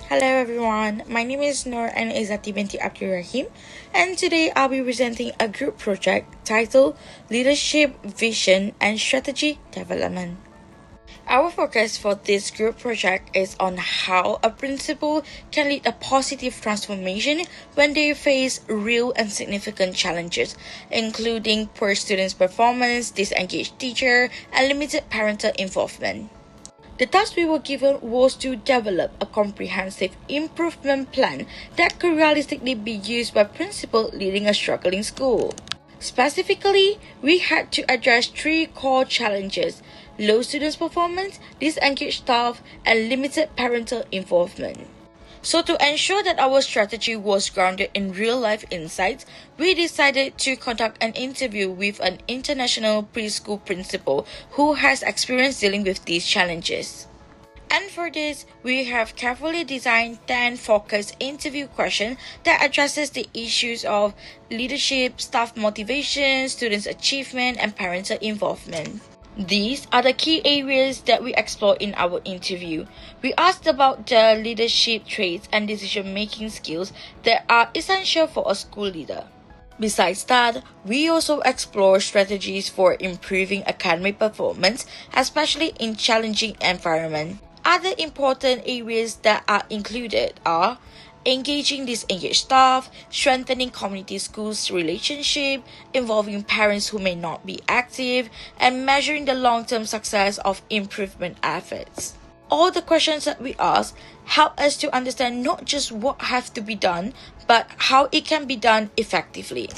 Hello everyone, my name is Noor and Izati binti Abdurrahim, and today I'll be presenting a group project titled Leadership, Vision and Strategy Development. Our focus for this group project is on how a principal can lead a positive transformation when they face real and significant challenges, including poor students' performance, disengaged teacher, and limited parental involvement. The task we were given was to develop a comprehensive improvement plan that could realistically be used by principals leading a struggling school. Specifically, we had to address three core challenges: low students' performance, disengaged staff, and limited parental involvement. So, to ensure that our strategy was grounded in real life insights, we decided to conduct an interview with an international preschool principal who has experience dealing with these challenges. And for this, we have carefully designed 10 focused interview questions that addresses the issues of leadership, staff motivation, students' achievement, and parental involvement. These are the key areas that we explored in our interview. We asked about the leadership traits and decision-making skills that are essential for a school leader. Besides that, we also explore strategies for improving academic performance, especially in challenging environments. Other important areas that are included are engaging disengaged staff, strengthening community schools relationship, involving parents who may not be active, and measuring the long-term success of improvement efforts. All the questions that we ask help us to understand not just what has to be done, but how it can be done effectively.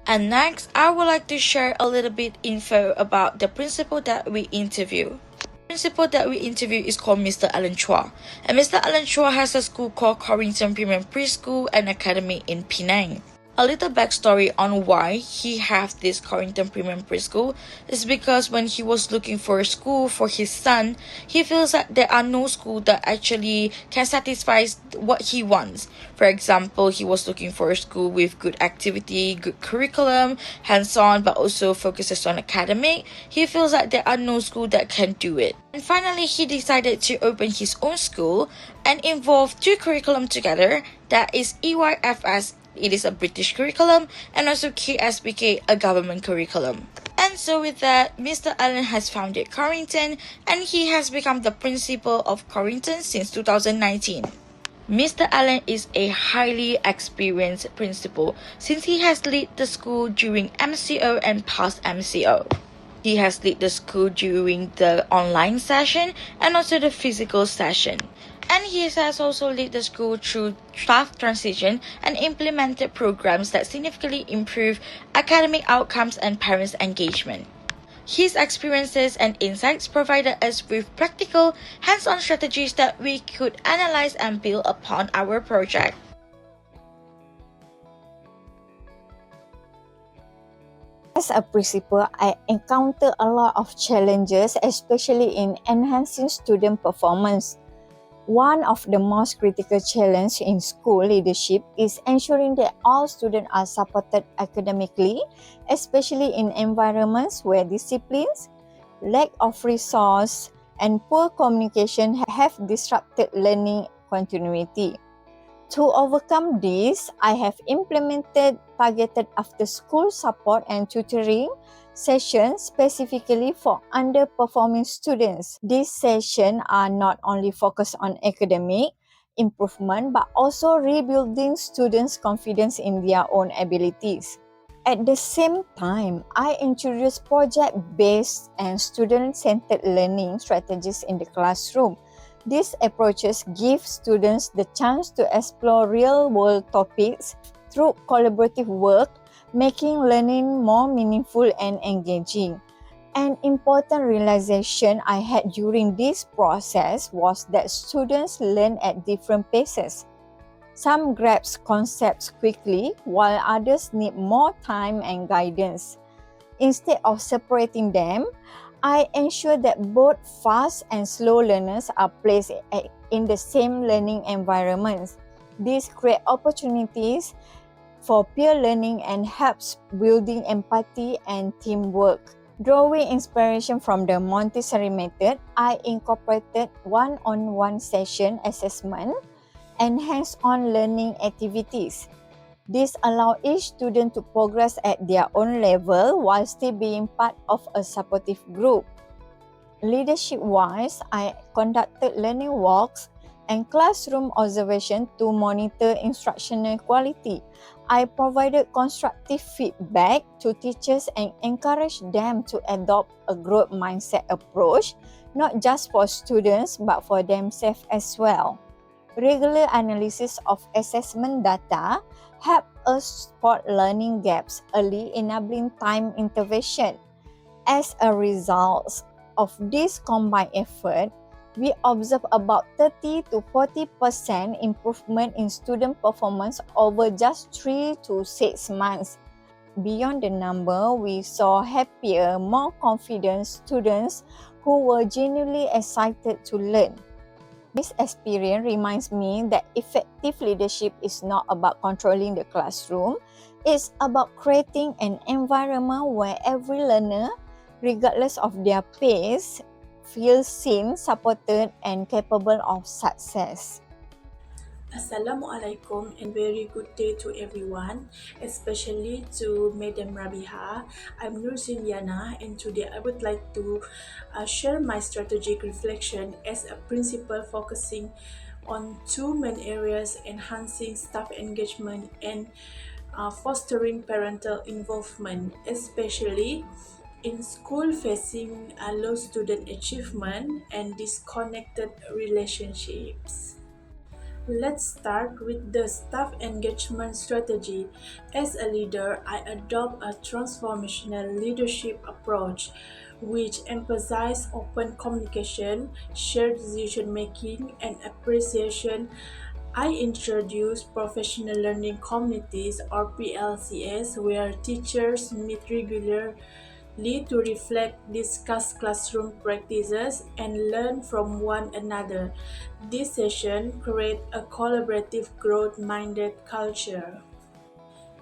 And next, I would like to share a little bit info about the principal that we interview. The principal that we interview is called Mr. Alan Chua, and Mr. Alan Chua has a school called Corrington Premium Preschool and Academy in Penang. A little backstory on why he has this Corrington Premium Preschool is because when he was looking for a school for his son, he feels that there are no schools that actually can satisfy what he wants. For example, he was looking for a school with good activity, good curriculum, hands-on, but also focuses on academic. He feels that there are no schools that can do it. And finally, he decided to open his own school and involve two curriculum together, that is EYFS. It is a British curriculum, and also KSBK, a government curriculum. And so with that, Mr. Allen has founded Corrington, and he has become the principal of Corrington since 2019. Mr. Allen is a highly experienced principal since he has led the school during MCO and past MCO. He has led the school during the online session and also the physical session. And he has also led the school through staff transition and implemented programs that significantly improve academic outcomes and parents' engagement. His experiences and insights provided us with practical, hands-on strategies that we could analyze and build upon our project. As a principal, I encounter a lot of challenges, especially in enhancing student performance. One of the most critical challenges in school leadership is ensuring that all students are supported academically, especially in environments where disciplines, lack of resource, and poor communication have disrupted learning continuity. To overcome this, I have implemented targeted after-school support and tutoring sessions specifically for underperforming students. These sessions are not only focused on academic improvement but also rebuilding students' confidence in their own abilities. At the same time, I introduce project-based and student-centered learning strategies in the classroom. These approaches give students the chance to explore real-world topics through collaborative work, making learning more meaningful and engaging. An important realization I had during this process was that students learn at different paces. Some grasp concepts quickly, while others need more time and guidance. Instead of separating them, I ensure that both fast and slow learners are placed in the same learning environments. This creates opportunities for peer learning and helps building empathy and teamwork. Drawing inspiration from the Montessori method, I incorporated one-on-one session assessment and hands-on learning activities. This allows each student to progress at their own level while still being part of a supportive group. Leadership-wise, I conducted learning walks and classroom observation to monitor instructional quality. I provided constructive feedback to teachers and encouraged them to adopt a growth mindset approach, not just for students but for themselves as well. Regular analysis of assessment data help us spot learning gaps early, enabling time intervention. As a result of this combined effort, we observe about 30 to 40% improvement in student performance over just 3 to 6 months. Beyond the number, we saw happier, more confident students who were genuinely excited to learn. This experience reminds me that effective leadership is not about controlling the classroom, it's about creating an environment where every learner, regardless of their pace, feels seen, supported, and capable of success. Assalamualaikum and very good day to everyone, especially to Madam Rabiha. I'm Nursin Yana and today I would like to share my strategic reflection as a principal focusing on two main areas: enhancing staff engagement and fostering parental involvement, especially in school facing low student achievement and disconnected relationships. Let's start with the staff engagement strategy. As a leader, I adopt a transformational leadership approach which emphasizes open communication, shared decision making, and appreciation. I introduce professional learning communities or PLCS where teachers meet regularly to reflect, discuss classroom practices, and learn from one another. This session create a collaborative, growth-minded culture.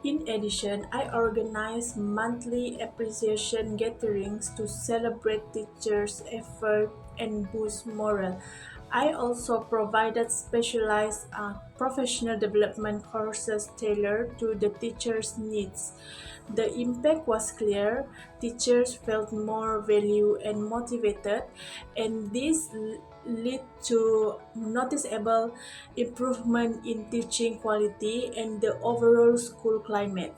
In addition, I organize monthly appreciation gatherings to celebrate teachers' effort and boost morale. I also provided specialized professional development courses tailored to the teachers' needs. The impact was clear, teachers felt more valued and motivated, and this led to noticeable improvement in teaching quality and the overall school climate.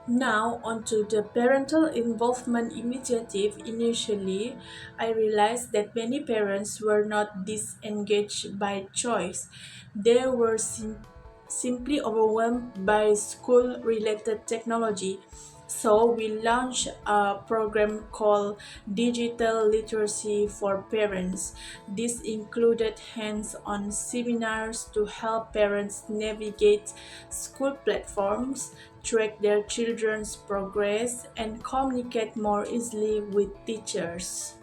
Now, onto the parental involvement initiative. Initially, I realized that many parents were not disengaged by choice. They were simply overwhelmed by school related technology. So, we launched a program called Digital Literacy for Parents. This included hands on seminars to help parents navigate school platforms, track their children's progress, and communicate more easily with teachers.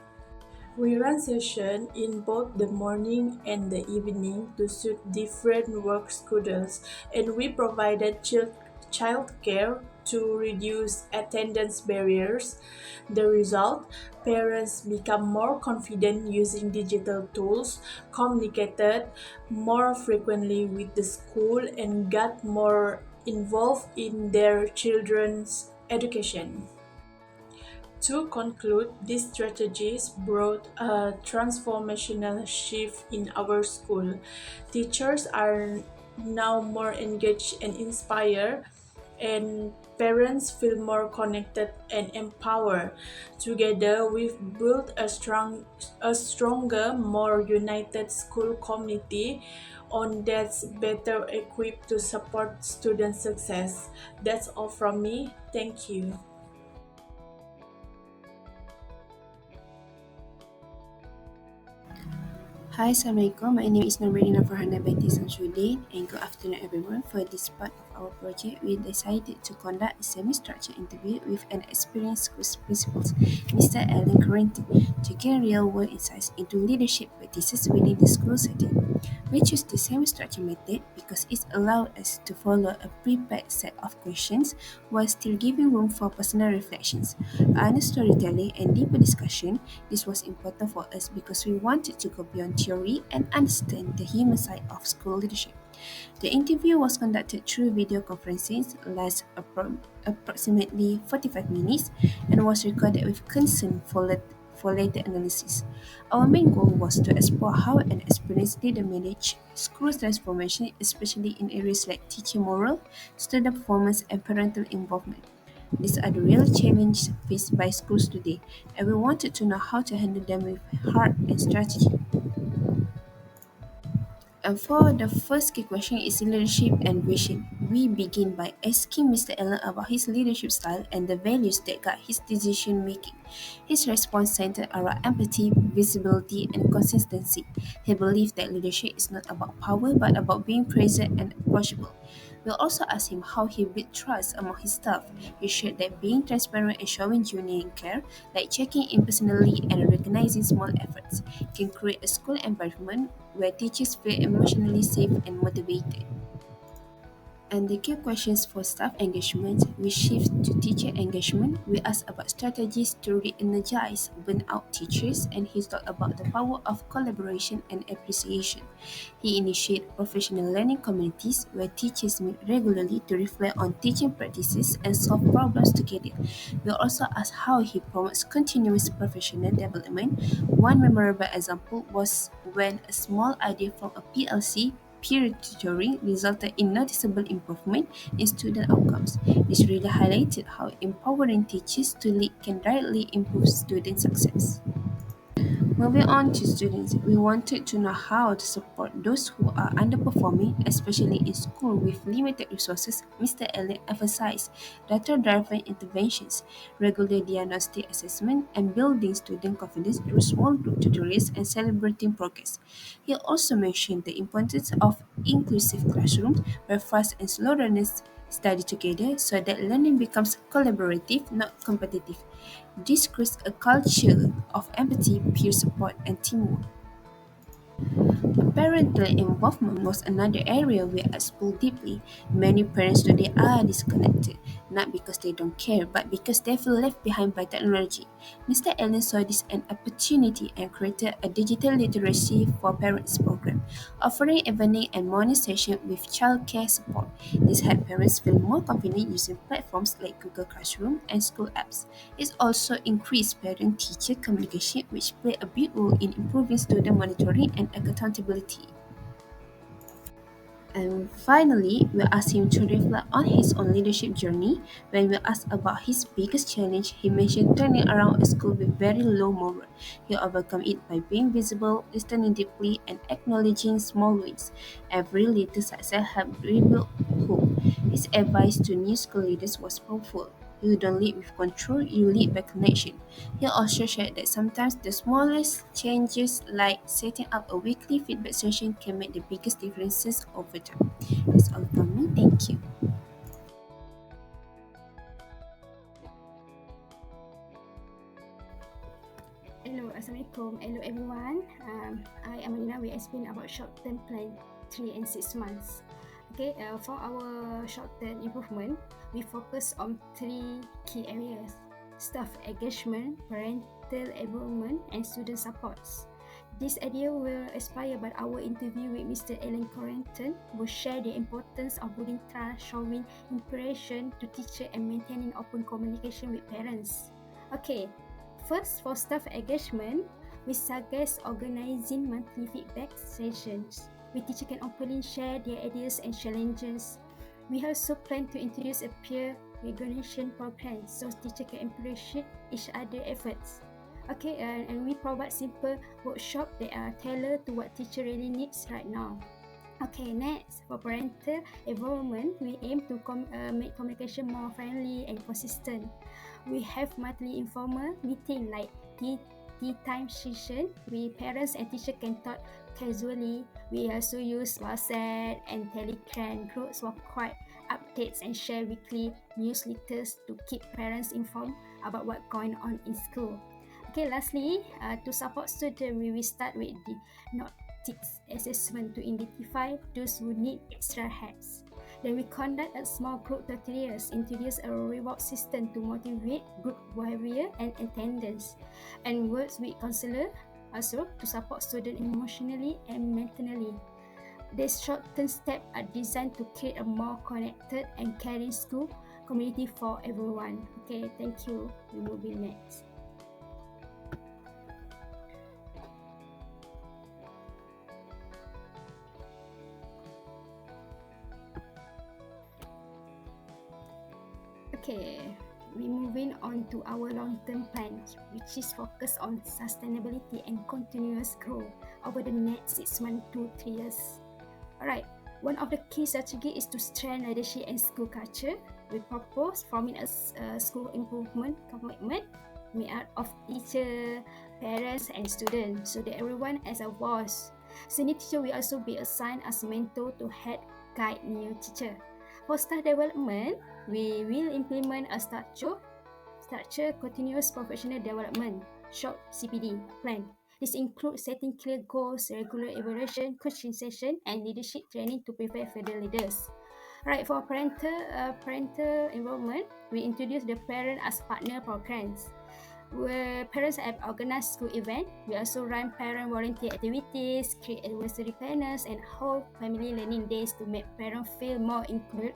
We run sessions in both the morning and the evening to suit different work schedules, and we provided childcare to reduce attendance barriers. The result: parents become more confident using digital tools, communicated more frequently with the school, and got more involved in their children's education. To conclude, these strategies brought a transformational shift in our school. Teachers are now more engaged and inspired, and parents feel more connected and empowered. Together, we've built a stronger, more united school community on that's better equipped to support student success. That's all from me. Thank you. Hi, Assalamualaikum. My name is Nurmadina Farhana Binti Samsudin, and good afternoon, everyone. For this part of our project, we decided to conduct a semi-structured interview with an experienced school principal, Mr. Alan Correnti, to gain real-world insights into leadership practices within the school setting. We choose the semi-structured method because it allows us to follow a prepared set of questions while still giving room for personal reflections, honest storytelling, and deeper discussion. This was important for us because we wanted to go beyond theory and understand the human side of school leadership. The interview was conducted through video conferencing, lasted approximately 45 minutes, and was recorded with consent for later analysis. Our main goal was to explore how an experienced leader managed school transformation, especially in areas like teacher morale, student performance, and parental involvement. These are the real challenges faced by schools today, and we wanted to know how to handle them with heart and strategy. And for the first key question is leadership and vision. We begin by asking Mr. Allen about his leadership style and the values that guide his decision making. His response centered around empathy, visibility, and consistency. He believed that leadership is not about power but about being present and approachable. We'll also ask him how he built trust among his staff. He shared that being transparent and showing genuine care, like checking in personally and recognizing small efforts, can create a school environment where teachers feel emotionally safe and motivated. And the key questions for staff engagement, we shift to teacher engagement. We ask about strategies to re-energize burnout teachers, and he talked about the power of collaboration and appreciation. He initiated professional learning communities where teachers meet regularly to reflect on teaching practices and solve problems together. We also ask how he promotes continuous professional development. One memorable example was when a small idea from a PLC peer tutoring resulted in noticeable improvement in student outcomes. This really highlighted how empowering teachers to lead can directly improve student success. Moving on to students, we wanted to know how to support those who are underperforming, especially in school with limited resources. Mr. Allen emphasized data-driven interventions, regular diagnostic assessment, and building student confidence through small group tutorials and celebrating progress. He also mentioned the importance of inclusive classrooms where fast and slow learners study together so that learning becomes collaborative, not competitive. This creates a culture of empathy, peer support, and teamwork. Parental involvement was another area we explored deeply. Many parents today are disconnected, not because they don't care, but because they feel left behind by technology. Mr. Allen saw this an opportunity and created a digital literacy for parents program, offering evening and morning sessions with childcare support. This helped parents feel more confident using platforms like Google Classroom and school apps. It also increased parent-teacher communication, which played a big role in improving student monitoring and accountability. And finally, we asked him to reflect on his own leadership journey. When we asked about his biggest challenge, he mentioned turning around a school with very low morale. He overcome it by being visible, listening deeply, and acknowledging small wins. Every little success helped rebuild hope. His advice to new school leaders was powerful. You don't lead with control, you lead by connection. He also shared that sometimes the smallest changes, like setting up a weekly feedback session, can make the biggest differences over time. That's all from me. Thank you. Hello, Assalamualaikum. Hello everyone. I am Alina. We explain about short-term plan 3 and 6 months. Okay, for our short-term improvement, we focus on 3 key areas: staff engagement, parental involvement, and student supports. This idea will inspire by our interview with Mr. Alan Corrington, who share the importance of building trust, showing impression to teacher, and maintaining open communication with parents. Okay, first, for staff engagement, we suggest organizing monthly feedback sessions where teachers can openly share their ideas and challenges. We also plan to introduce a peer recognition program so teachers can appreciate each other's efforts. Okay, and we provide simple workshops that are tailored to what teacher really needs right now. Okay, next, for parental involvement, we aim to make communication more friendly and consistent. We have monthly informal meeting like tea time session where parents and teachers can talk casually. We also use WhatsApp and Telegram groups for quick updates and share weekly newsletters to keep parents informed about what's going on in school. Okay, lastly, to support students, we will start with the notice assessment to identify those who need extra helps. Then we conduct a small group tutorials, introduce a reward system to motivate group behavior and attendance, and works with counselor also to support students emotionally and mentally. These short-term steps are designed to create a more connected and caring school community for everyone. Okay, thank you. We will be next. Okay, we moving on to our long-term plan, which is focused on sustainability and continuous growth over the next 6 months to 3 years. Alright, one of the key strategy is to strengthen leadership and school culture. We propose forming a school improvement commitment made up of teacher, parents, and students, so that everyone has a voice. Senior teacher will also be assigned as mentor to help guide new teacher. For staff development, we will implement a structure continuous professional development, short CPD plan. This includes setting clear goals, regular evaluation, coaching session, and leadership training to prepare further leaders. Right, for parental involvement, we introduce the parent as partner programs. Where parents have organized school events, we also run parent volunteer activities, create advisory panels, and hold family learning days to make parents feel more included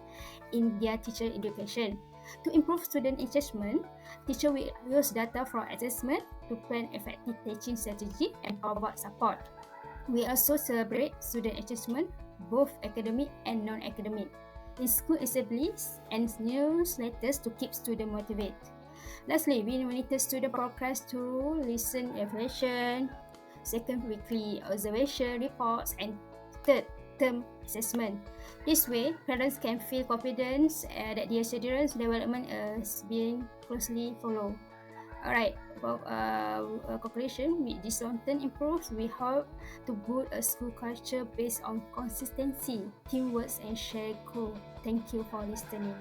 in their teacher education. To improve student engagement, teacher will use data from assessment to plan effective teaching strategy and provide support. We also celebrate student achievement, both academic and non-academic, in school assemblies and newsletters to keep students motivated. Lastly, we monitor student progress through listen evaluation, second weekly observation reports, and third term assessment. This way, parents can feel confident that their children's development is being closely followed. Alright, for conclusion, with this long-term improves, we hope to build a school culture based on consistency, teamwork, and shared goal. Thank you for listening.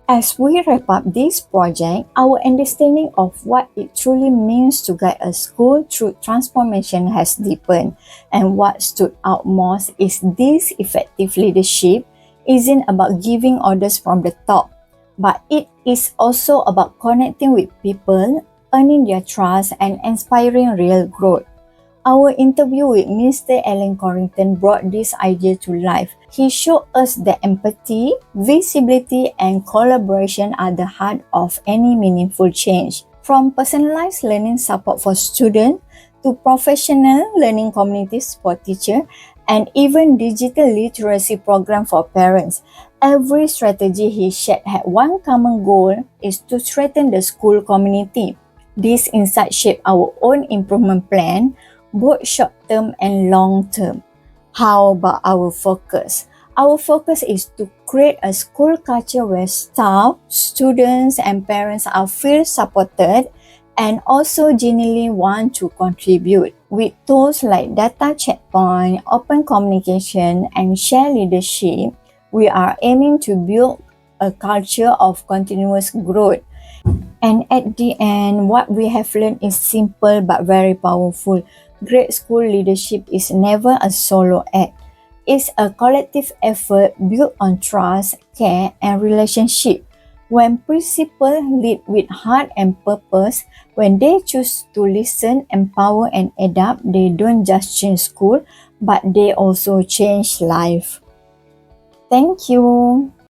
As we wrap up this project, our understanding of what it truly means to guide a school through transformation has deepened, and what stood out most is this effective leadership isn't about giving orders from the top, but it is also about connecting with people, earning their trust, and inspiring real growth. Our interview with Mr. Alan Corrington brought this idea to life. He showed us that empathy, visibility, and collaboration are the heart of any meaningful change. From personalized learning support for students to professional learning communities for teachers, and even digital literacy program for parents, every strategy he shared had one common goal, is to strengthen the school community. This insight shaped our own improvement plan, both short-term and long-term. How about our focus? Our focus is to create a school culture where staff, students, and parents are feel supported and also genuinely want to contribute. With tools like data checkpoint, open communication, and shared leadership, we are aiming to build a culture of continuous growth. And at the end, what we have learned is simple but very powerful. Great school leadership is never a solo act. It's a collective effort built on trust, care, and relationship. When principals lead with heart and purpose, when they choose to listen, empower, and adapt, they don't just change school, but they also change life. Thank you.